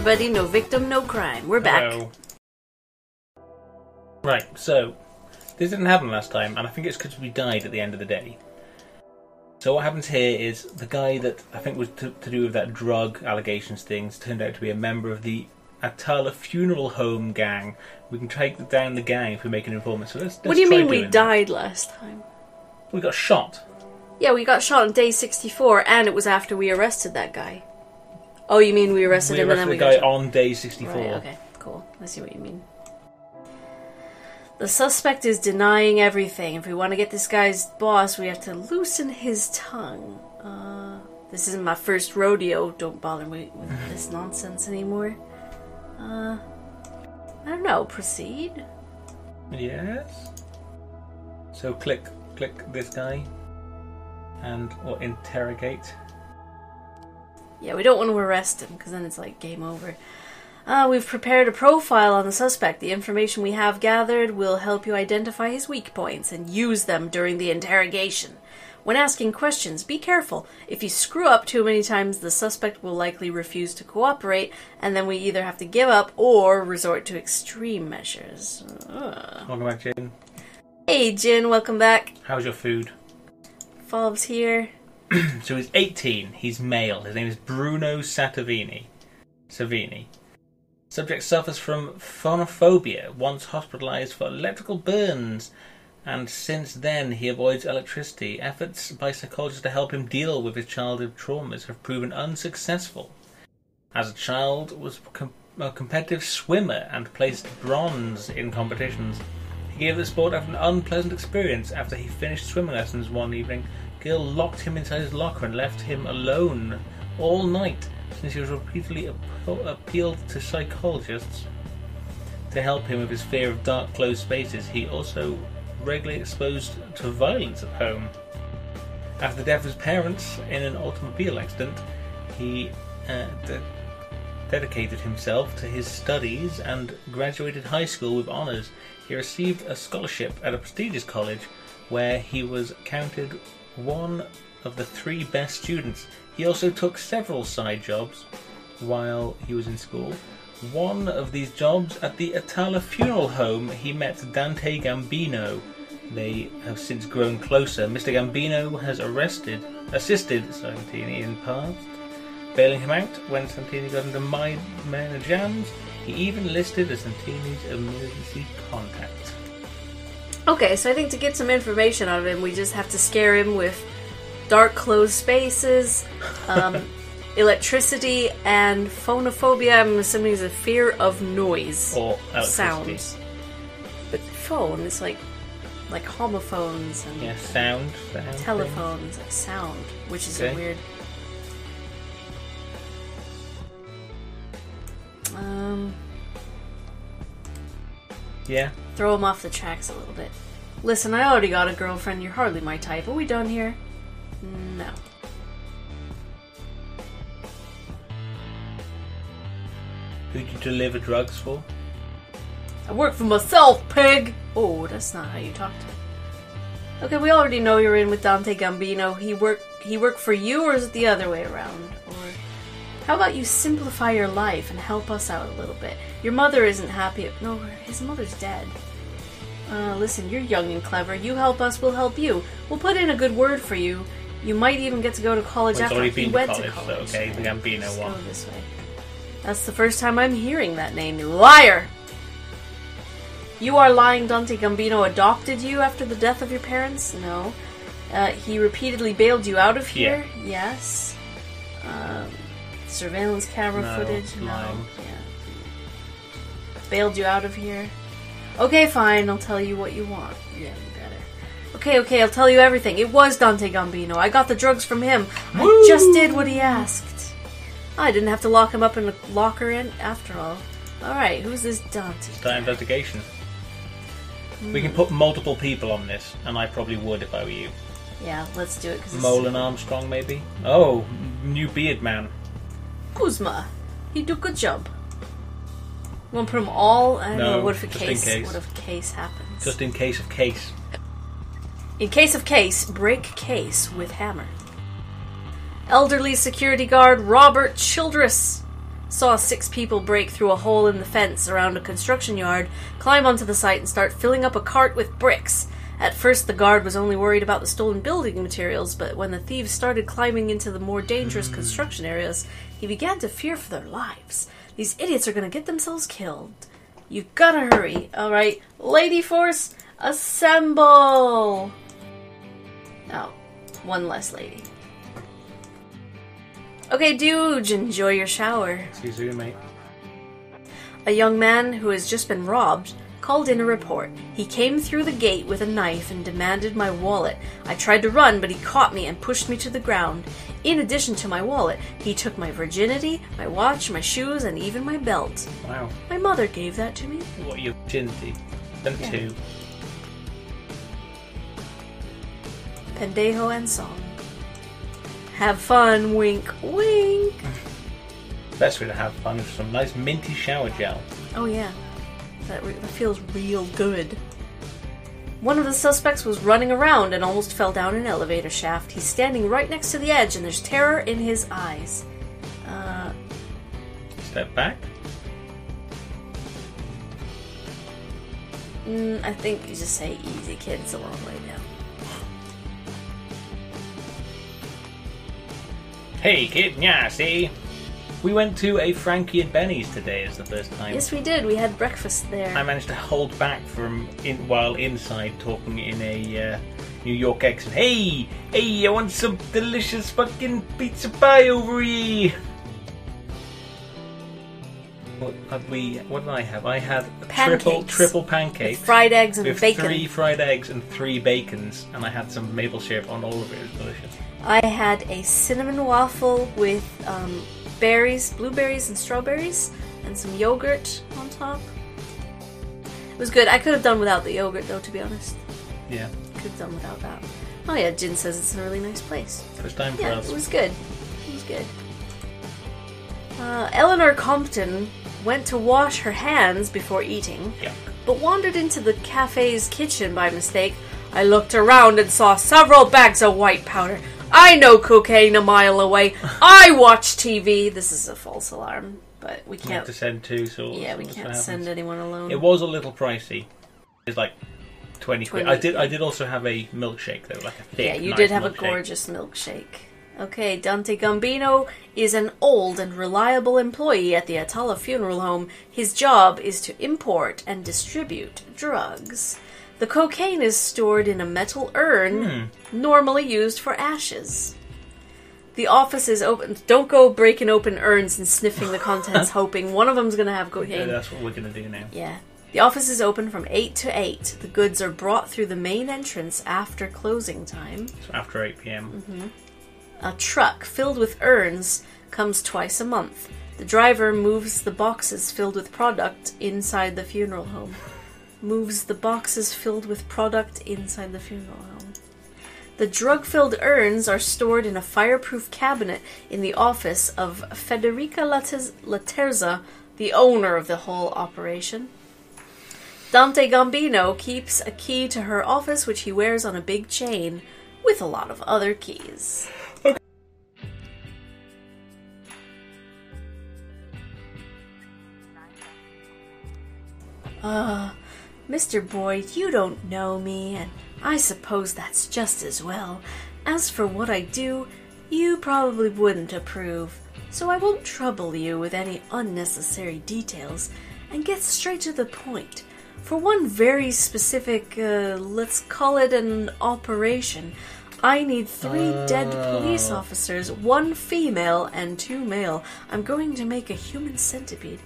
everybody. No victim, no crime. We're back. Hello. Right, so this didn't happen last time, and I think it's because we died at the end of the day. So what happens here is the guy that I think was to do with that drug allegations things turned out to be a member of the Atala Funeral Home gang. We can take down the gang if we make an informant. So let's What do you try mean we doing died last time? that. We got shot. Yeah, we got shot on day 64, and it was after we arrested that guy. Oh, you mean we arrested him and then we the got guy shot? on day 64. Right, okay, cool. I see what you mean. The suspect is denying everything. If we want to get this guy's boss, we have to loosen his tongue. This isn't my first rodeo. Don't bother me with this nonsense anymore. I don't know. Proceed? Yes. So click this guy or interrogate. Yeah, we don't want to arrest him, because then it's like game over. We've prepared a profile on the suspect. The information we have gathered will help you identify his weak points and use them during the interrogation. When asking questions, be careful. If you screw up too many times, the suspect will likely refuse to cooperate, and then we either have to give up or resort to extreme measures. Welcome back, Jin. Hey, Jin, welcome back. How's your food? Fob's here. So he's 18. He's male. His name is Bruno Savini. Subject suffers from phonophobia, once hospitalized for electrical burns, and since then he avoids electricity. Efforts by psychologists to help him deal with his childhood traumas have proven unsuccessful. As a child, was a competitive swimmer and placed bronze in competitions. He gave the sport an unpleasant experience after he finished swimming lessons one evening. Gil locked him inside his locker and left him alone all night, since he was repeatedly appealed to psychologists to help him with his fear of dark, closed spaces. He also regularly exposed to violence at home. After the death of his parents in an automobile accident, he dedicated himself to his studies and graduated high school with honours. He received a scholarship at a prestigious college where he was counted one of the 3 best students. He also took several side jobs while he was in school. One of these jobs at the Atala Funeral Home, he met Dante Gambino. They have since grown closer. Mr. Gambino has assisted Santini in the past, bailing him out when Santini got into minor jams. He even listed as Santini's emergency contact. Okay, so I think to get some information out of him, we just have to scare him with dark, closed spaces, electricity, and phonophobia. I'm assuming is a fear of noise. Or sounds. But phone is like homophones and sound telephones, like sound, which is a weird. Yeah. Throw him off the tracks a little bit. Listen, I already got a girlfriend. You're hardly my type. Are we done here? No. Who'd you deliver drugs for? I work for myself, pig! Oh, that's not how you talk to me. Okay, we already know you're in with Dante Gambino. He worked for you, or is it the other way around? Or how about you simplify your life and help us out a little bit? Your mother isn't happy. No, his mother's dead. Listen, you're young and clever. You help us, we'll help you. We'll put in a good word for you. You might even get to go to college after he went to to So, college. okay, the Gambino one. Go this way. That's the first time I'm hearing that name. You liar! You are lying. Dante Gambino adopted you after the death of your parents? No. He repeatedly bailed you out of here? Yeah. Yes. Surveillance camera footage? No. Lying. Yeah. Bailed you out of here? Okay, fine. I'll tell you what you want. Yeah, better. Okay, I'll tell you everything. It was Dante Gambino. I got the drugs from him. Woo! I just did what he asked. I didn't have to lock him up in a locker after all. Alright, who's this Dante? Start investigation. We can put multiple people on this, and I probably would if I were you. Yeah, let's do it. Mole and Armstrong, maybe? Oh, new beard man. Kuzma. He do a good job. You want to put them all? I don't know. What if just in case. What if a case happens? Just in case of case. In case of case, break case with hammer. Elderly security guard Robert Childress. Saw 6 people break through a hole in the fence around a construction yard, climb onto the site, and start filling up a cart with bricks. At first, the guard was only worried about the stolen building materials, but when the thieves started climbing into the more dangerous construction areas, he began to fear for their lives. These idiots are going to get themselves killed. You gotta hurry. Alright, Lady Force, assemble! Oh, one less lady. Okay, dude, enjoy your shower. See you soon, mate. A young man who has just been robbed called in a report. He came through the gate with a knife and demanded my wallet. I tried to run, but he caught me and pushed me to the ground. In addition to my wallet, he took my virginity, my watch, my shoes, and even my belt. Wow. My mother gave that to me. What, your virginity? Them Yeah. 2. Pendejo and song. Have fun, wink, wink. Best way to have fun is some nice minty shower gel. Oh yeah, that feels real good. One of the suspects was running around and almost fell down an elevator shaft. He's standing right next to the edge and there's terror in his eyes. Step back. I think you just say easy, kid, it's a long way down. Hey kid, yeah, see? We went to a Frankie and Benny's today as the first time. Yes, we did. We had breakfast there. I managed to hold back from while inside talking in a New York accent. Hey, I want some delicious fucking pizza pie over here. What did I have? I had Pancakes. triple pancakes. With fried eggs and with bacon. 3 fried eggs and 3 bacons, and I had some maple syrup on all of it. It was delicious. I had a cinnamon waffle with berries, blueberries and strawberries, and some yogurt on top. It was good. I could have done without the yogurt, though, to be honest. Yeah. Could have done without that. Oh yeah, Jin says it's a really nice place. First time for Yeah, us. it was good. It was good. Eleanor Compton went to wash her hands before eating, Yeah. but wandered into the cafe's kitchen by mistake. I looked around and saw several bags of white powder. I know cocaine a mile away. I watch TV. This is a false alarm, but we We have can't. to send 2, so Yeah, we that's what can't happens. send anyone alone. It was a little pricey. It's like 20 quid. 20. I did also have a milkshake though, like a thick. Yeah, you nice did have a milkshake. gorgeous milkshake. Okay, Dante Gambino is an old and reliable employee at the Atala Funeral Home. His job is to import and distribute drugs. The cocaine is stored in a metal urn, normally used for ashes. The office is open. Don't go breaking open urns and sniffing the contents, hoping one of them's going to have Yeah, cocaine. that's what we're gonna do now. Yeah. The office is open from 8 to 8. The goods are brought through the main entrance after closing time. So after 8 p.m. A truck filled with urns comes twice a month. The driver moves the boxes filled with product inside the funeral home. Moves the boxes filled with product inside the funeral home. The drug-filled urns are stored in a fireproof cabinet in the office of Federica Laterza, the owner of the whole operation. Dante Gambino keeps a key to her office, which he wears on a big chain, with a lot of other keys. Mr. Boyd, you don't know me, and I suppose that's just as well. As for what I do, you probably wouldn't approve, so I won't trouble you with any unnecessary details, and get straight to the point. For one very specific, let's call it an operation, I need 3 dead police officers, 1 female and 2 male. I'm going to make a human centipede.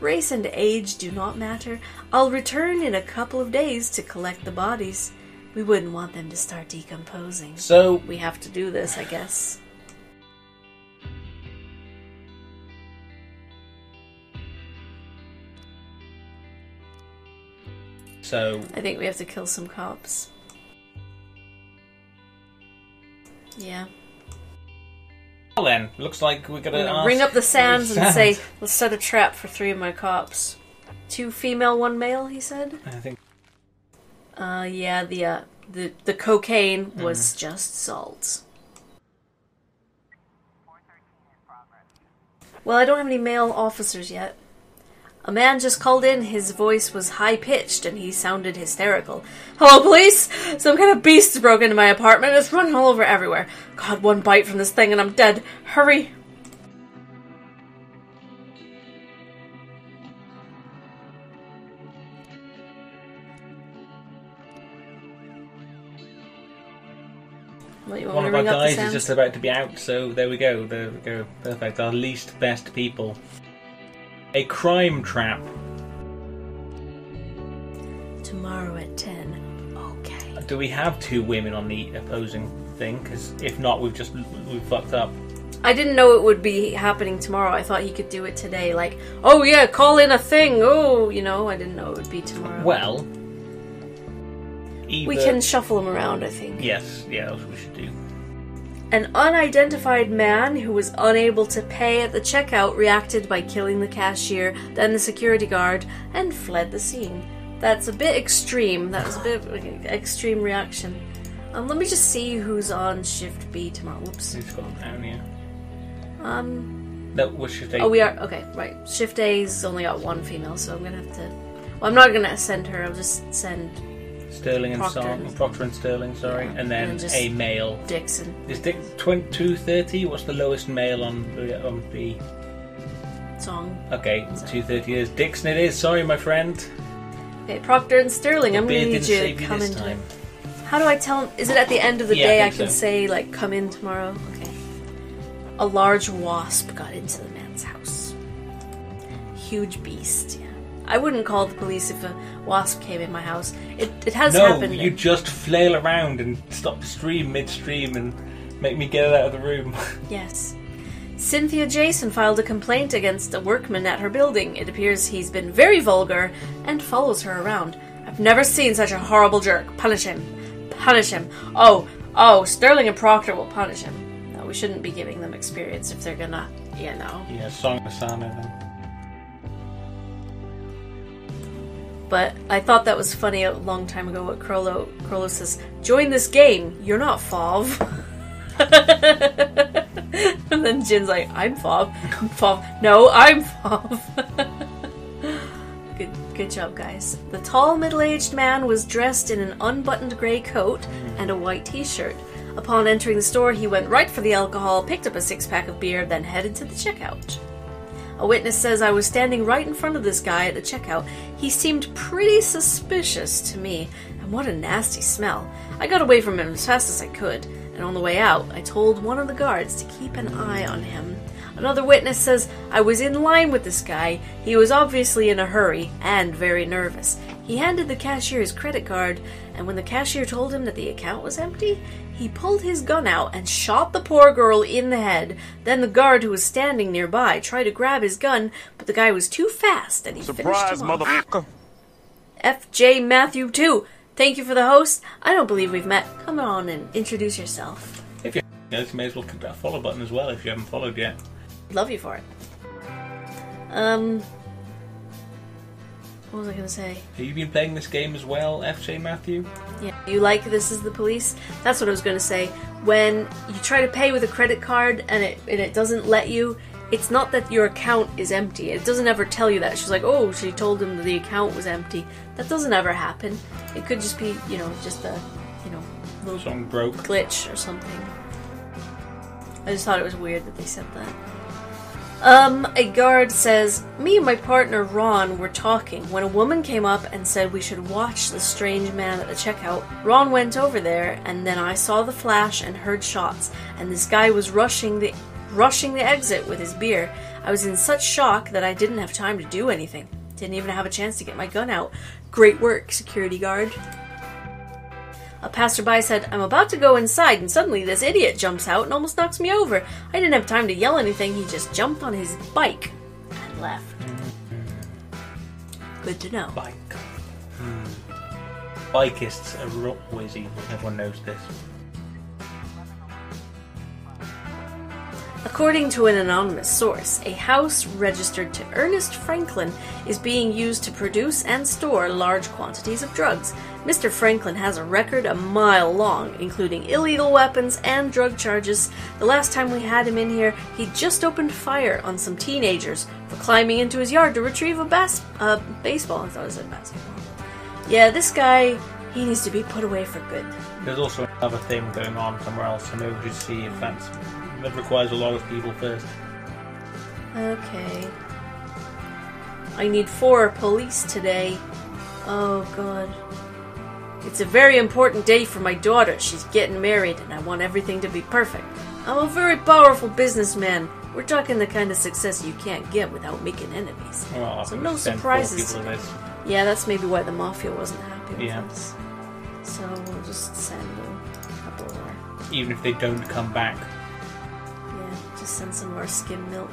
Race and age do not matter. I'll return in a couple of days to collect the bodies. We wouldn't want them to start decomposing. So We have to do this, I guess. I think we have to kill some cops. Yeah. well then, looks like we're I'm gonna gonna ask ring up the sands and say, Sands. let's set a trap for 3 of my cops. 2 female, 1 male, he said? I think Yeah, the cocaine was just salt. Well, I don't have any male officers yet. A man just called in. His voice was high-pitched and he sounded hysterical. Hello, police! Some kind of beast broke into my apartment. It's running all over everywhere. God, one bite from this thing and I'm dead. Hurry! One of our guys is just about to be out, so there we go. There we go. Perfect. Our least best people. A crime trap. Tomorrow at 10. Okay. Do we have 2 women on the opposing thing? Because if not, we've fucked up. I didn't know it would be happening tomorrow. I thought he could do it today. Like, oh yeah, call in a thing. Oh, you know, I didn't know it would be tomorrow. Well, we can shuffle them around, I think. Yes, yeah, that's what we should do. An unidentified man who was unable to pay at the checkout reacted by killing the cashier, then the security guard, and fled the scene. That's a bit extreme. That was a bit of an extreme reaction. Let me just see who's on shift B tomorrow. Whoops. It's gone down, yeah. No, we're shift A. Oh, we are. Okay, right. Shift A's only got 1 female, so I'm gonna have to. Well, I'm not gonna send her. I'll just send Sterling and Proctor and Sterling, sorry, yeah, and then a male. Dixon. Is Dick 230? What's the lowest male on B? Song. Okay, 230 is Dixon. It is. Sorry, my friend. Okay, Proctor and Sterling. I'm gonna need you to come into time. How do I tell him? Is it at the end of the day? I can say like, come in tomorrow. Okay. A large wasp got into the man's house. Huge beast. Yeah. I wouldn't call the police if a wasp came in my house. It has happened. No, you just flail around and stop the stream midstream and make me get it out of the room. Yes. Cynthia Jason filed a complaint against a workman at her building. It appears he's been very vulgar and follows her around. I've never seen such a horrible jerk. Punish him. Punish him. Oh, Sterling and Proctor will punish him. No, we shouldn't be giving them experience if they're gonna, you know. Yeah, Song of Sana then. But I thought that was funny a long time ago what Crollo says, join this game, you're not Fauve. And then Jin's like, I'm Fauve. No, I'm Fauve. Good job, guys. The tall, middle-aged man was dressed in an unbuttoned grey coat and a white t-shirt. Upon entering the store, he went right for the alcohol, picked up a 6-pack of beer, then headed to the checkout. A witness says I was standing right in front of this guy at the checkout. He seemed pretty suspicious to me, and what a nasty smell. I got away from him as fast as I could, and on the way out, I told one of the guards to keep an eye on him. Another witness says I was in line with this guy. He was obviously in a hurry and very nervous. He handed the cashier his credit card, and when the cashier told him that the account was empty, he pulled his gun out and shot the poor girl in the head. Then the guard who was standing nearby tried to grab his gun, but the guy was too fast and he finished him off. Motherfucker! FJ Matthew 2, thank you for the host. I don't believe we've met. Come on and introduce yourself. If you may as well click that follow button as well if you haven't followed yet. Love you for it. What was I going to say? Have you been playing this game as well, FJ Matthew? Yeah. You like This Is the Police? That's what I was going to say. When you try to pay with a credit card and it doesn't let you, it's not that your account is empty. It doesn't ever tell you that. She's like, oh, she told him that the account was empty. That doesn't ever happen. It could just be, just a, little song broke glitch or something. I just thought it was weird that they said that. A guard says, me and my partner Ron were talking when a woman came up and said we should watch the strange man at the checkout. Ron went over there and then I saw the flash and heard shots, and this guy was rushing the exit with his beer. I was in such shock that I didn't have time to do anything. Didn't even have a chance to get my gun out. Great work, security guard. A passerby said, I'm about to go inside and suddenly this idiot jumps out and almost knocks me over. I didn't have time to yell anything, he just jumped on his bike and left. Good to know. Bike. Bikists are whizzy. Everyone knows this. According to an anonymous source, a house registered to Ernest Franklin is being used to produce and store large quantities of drugs. Mr. Franklin has a record a mile long, including illegal weapons and drug charges. The last time we had him in here, he just opened fire on some teenagers for climbing into his yard to retrieve a baseball. I thought it said basketball. Yeah, this guy, he needs to be put away for good. There's also another thing going on somewhere else, so maybe we should see if that requires a lot of people first. Okay. I need 4 police today. Oh, God. It's a very important day for my daughter. She's getting married, and I want everything to be perfect. I'm a very powerful businessman. We're talking the kind of success you can't get without making enemies. Well, so no surprises. Yeah, that's maybe why the Mafia wasn't happy with us. So we'll just send a couple more. Even if they don't come back. Yeah, just send some more skim milk.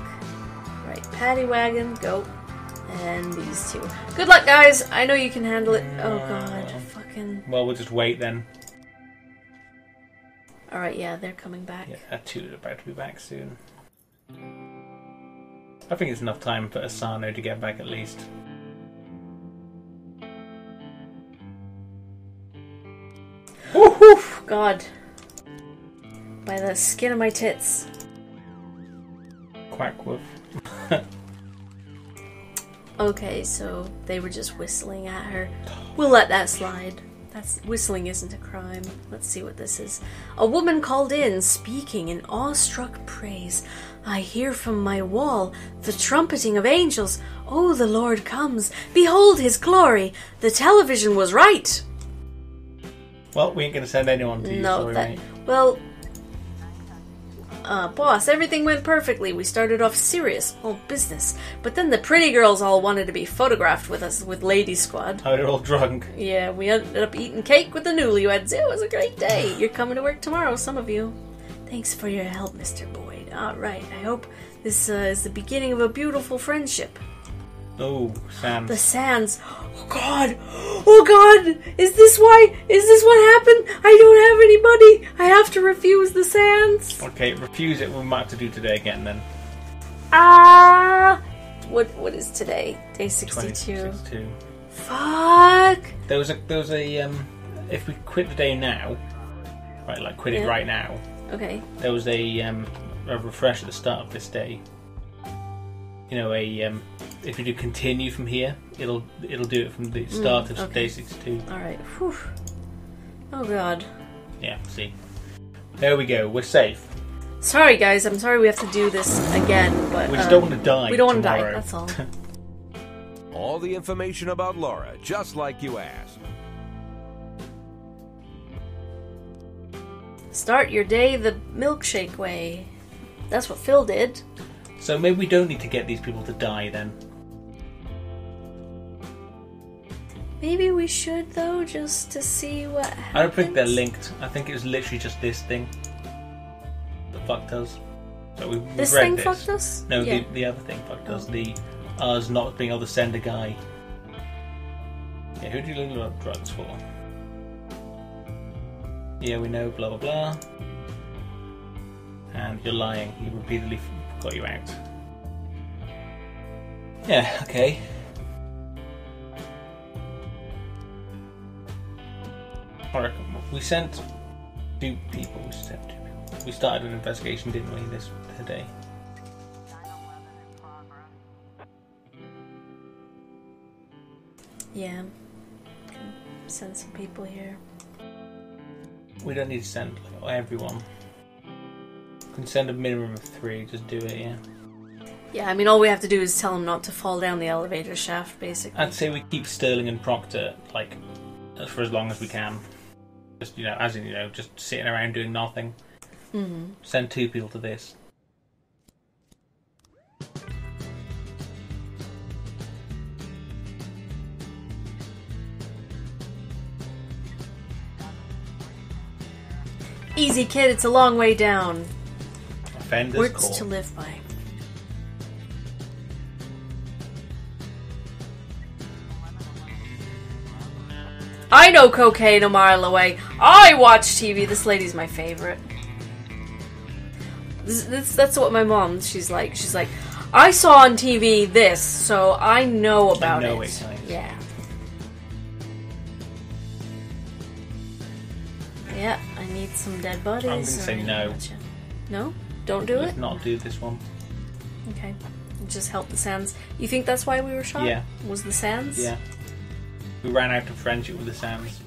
Right, paddy wagon, go. And these 2. Good luck, guys! I know you can handle it. Oh, God. Fucking... Well, we'll just wait then. Alright, yeah, they're coming back. Yeah, 2 are about to be back soon. I think it's enough time for Asano to get back at least. Woo-hoo! God. By the skin of my tits. Quackwoof. Okay, so they were just whistling at her. We'll let that slide. Whistling isn't a crime. Let's see what this is. A woman called in, speaking in awestruck praise. I hear from my wall the trumpeting of angels. Oh, the Lord comes. Behold his glory. The television was right. Well, we ain't going to send anyone to you, sorry, mate. Well, boss, everything went perfectly. We started off serious, all business. But then the pretty girls all wanted to be photographed with us, with Ladies Squad. Oh, they're all drunk. Yeah, we ended up eating cake with the newlyweds. It was a great day. You're coming to work tomorrow, some of you. Thanks for your help, Mr. Boyd. Alright, I hope this is the beginning of a beautiful friendship. Oh, Sands. The Sands. Oh, God. Oh, God. Is this what happened? I don't have anybody. I have to refuse the Sands. Okay, refuse it. We might have to do today again then. What is today? Day 62. 62. Fuck. There was a if we quit the day now, right, like quit it right now. Okay. There was a refresh at the start of this day. You know, if you do continue from here, it'll do it from the start of day 62. Alright. Whew. Oh, God. Yeah, see. There we go, we're safe. Sorry, guys, I'm sorry we have to do this again, but... We just don't want to die. We don't want to tomorrow. die, that's all. All the information about Laura, just like you asked. Start your day the milkshake way. That's what Phil did. So maybe we don't need to get these people to die then. Maybe we should, though, just to see what happens. I don't think they're linked. I think it was literally just this thing that fucked us. So we've this read thing this. fucked us? No, yeah. the other thing fucked us. Us not being able to send a guy. Yeah, who do you look up drugs for? Yeah, we know, blah blah blah. And you're lying. He repeatedly got you out. Yeah, okay. Alright, we sent 2 people. We started an investigation, didn't we, today? Yeah. Can send some people here. We don't need to send everyone. We can send a minimum of 3, just do it, yeah. Yeah, I mean, all we have to do is tell them not to fall down the elevator shaft, basically. I'd say we keep Sterling and Proctor, like, for as long as we can. Just, as in, just sitting around doing nothing. Mm-hmm. Send 2 people to this. Easy, kid, it's a long way down. Offenders Words call. to live by. I know cocaine a mile away. I watch TV. This lady's my favorite. That's what my mom, she's like, I saw on TV this, so I know about it. Nice. Yeah. Yeah, I need some dead bodies. I'm gonna say no. No? Don't do Let's it? not do this one. Okay. Just help the Sands. You think that's why we were shot? Yeah. Was the Sands? Yeah. We ran out of friendship with the Sands.